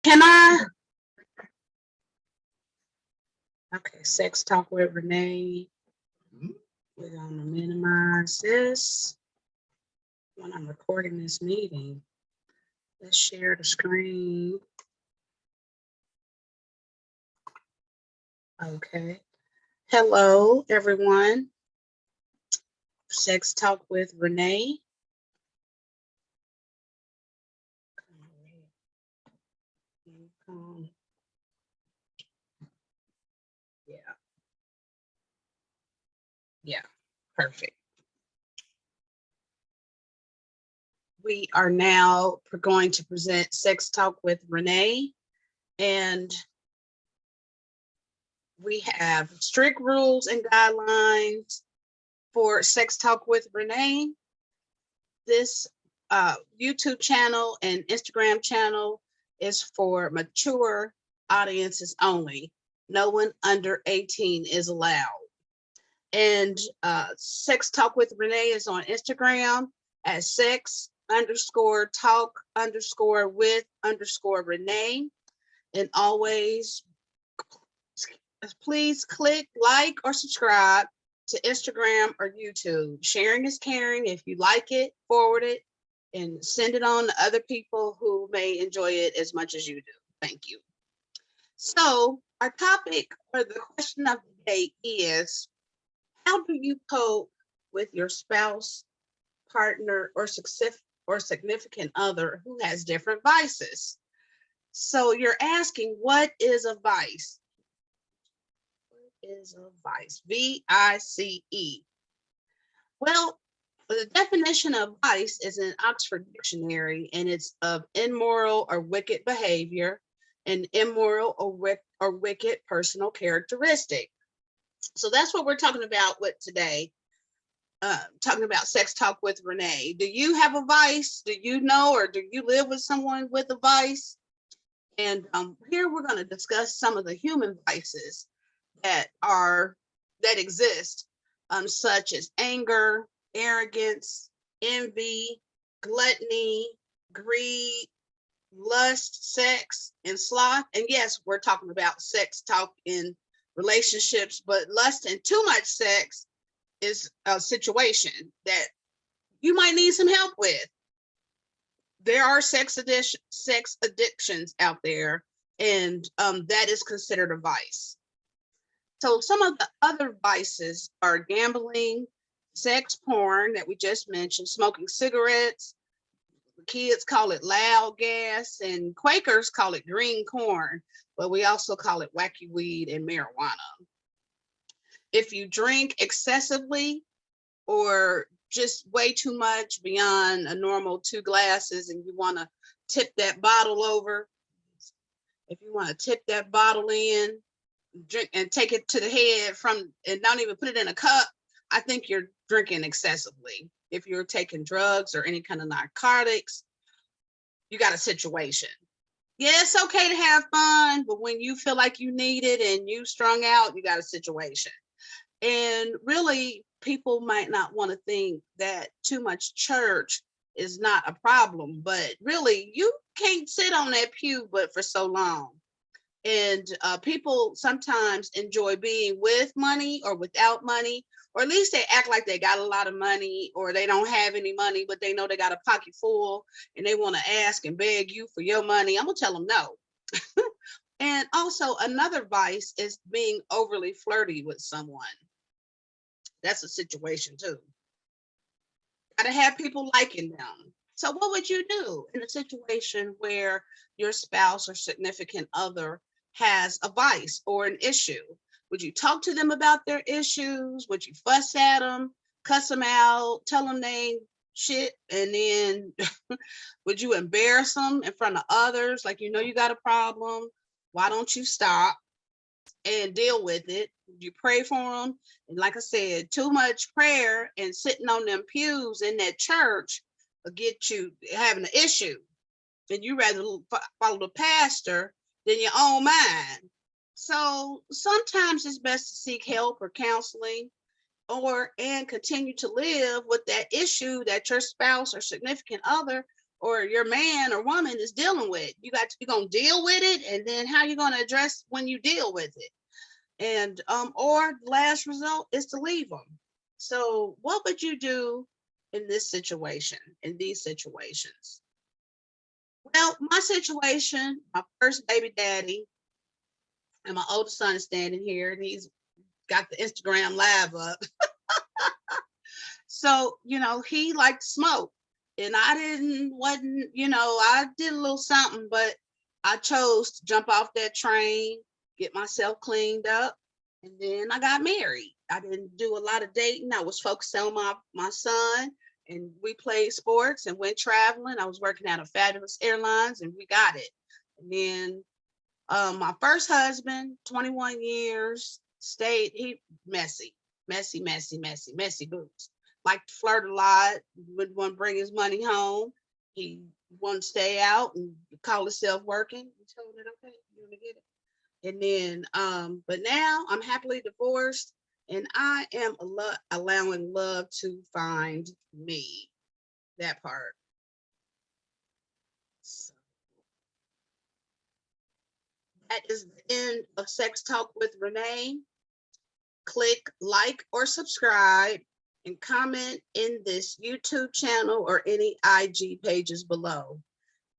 Can I? Okay, sex talk with Renee. We're gonna minimize this when I'm recording this meeting. Let's share the screen. Okay. Hello, everyone. Sex talk with Renee. Yeah, perfect. We are now going to present Sex Talk with Renee, and we have strict rules and guidelines for Sex Talk with Renee. This YouTube channel and Instagram channel is for mature audiences only. No one under 18 is allowed. And Sex Talk with Renee is on Instagram at sex_talk_with_Renee. And always, please click like or subscribe to Instagram or YouTube. Sharing is caring. If you like it, forward it and send it on to other people who may enjoy it as much as you do. Thank you. So our topic or the question of the day is, how do you cope with your spouse, partner, or significant other who has different vices? So you're asking, what is a vice? Is a vice? V-I-C-E. Well, the definition of vice is an Oxford Dictionary, and it's of immoral or wicked behavior, an immoral or wicked personal characteristic. So that's what we're talking about with today. Talking about Sex Talk with Renee. Do you have a vice? Do you know, or do you live with someone with a vice? And here we're going to discuss some of the human vices that exist, such as anger, arrogance, envy, gluttony, greed, lust, sex, and sloth. And yes, we're talking about sex talk in relationships, but lust and too much sex is a situation that you might need some help with. There are sex addictions out there, and that is considered a vice. So some of the other vices are gambling, sex porn that we just mentioned, smoking cigarettes, kids call it loud gas, and Quakers call it green corn, but we also call it wacky weed and marijuana. If you drink excessively or just way too much beyond a normal 2 glasses and you want to tip that bottle over, if you want to tip that bottle in, drink and take it to the head and not even put it in a cup, I think you're drinking excessively. If you're taking drugs or any kind of narcotics, you got a situation. Yeah, it's okay to have fun, but when you feel like you need it and you strung out, you got a situation. And really, people might not want to think that too much church is not a problem, but really, you can't sit on that pew but for so long. And people sometimes enjoy being with money or without money, or at least they act like they got a lot of money, or they don't have any money, but they know they got a pocket full and they want to ask and beg you for your money. I'm gonna tell them no. And also another vice is being overly flirty with someone. That's a situation too. Gotta have people liking them. So what would you do in a situation where your spouse or significant other has a vice or an issue? Would you talk to them about their issues? Would you fuss at them, cuss them out, tell them they ain't shit? And then would you embarrass them in front of others? Like, you know, you got a problem. Why don't you stop and deal with it? You pray for them. And like I said, too much prayer and sitting on them pews in that church will get you having an issue. And you rather follow the pastor than your own mind. So sometimes it's best to seek help or counseling and continue to live with that issue that your spouse or significant other or your man or woman is dealing with. You're gonna deal with it, and then how you gonna address when you deal with it. And or the last result is to leave them. So what would you do in this situation, in these situations? Well, my situation, my first baby daddy, and my oldest son is standing here, and he's got the Instagram live up. So, he liked to smoke. And I wasn't, I did a little something, but I chose to jump off that train, get myself cleaned up, and then I got married. I didn't do a lot of dating. I was focused on my son, and we played sports and went traveling. I was working at a fabulous airlines, and we got it. And then my first husband, 21 years, he messy, messy, messy, messy, messy boots. Liked to flirt a lot, wouldn't want to bring his money home. He wanted to stay out and call himself working. We told it, okay, you want to get it. And then, but now I'm happily divorced, and I am allowing love to find me. That part. So that is the end of Sex Talk with Renee. Click like or subscribe and comment in this YouTube channel or any IG pages below.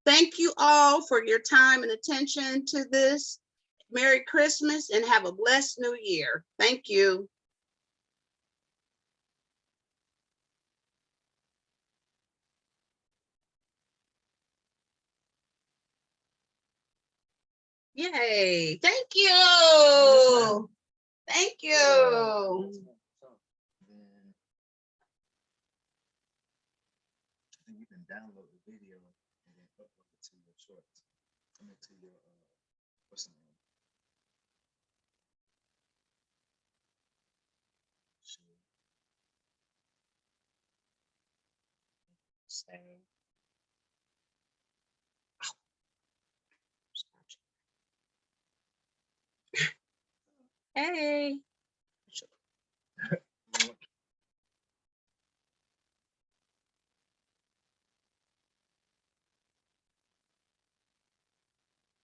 Thank you all for your time and attention to this. Merry Christmas and have a blessed new year. Thank you. Yay. Thank you. Thank you. Then you can download the video and then upload it to your shorts. I mean, to your what's the name? Hey.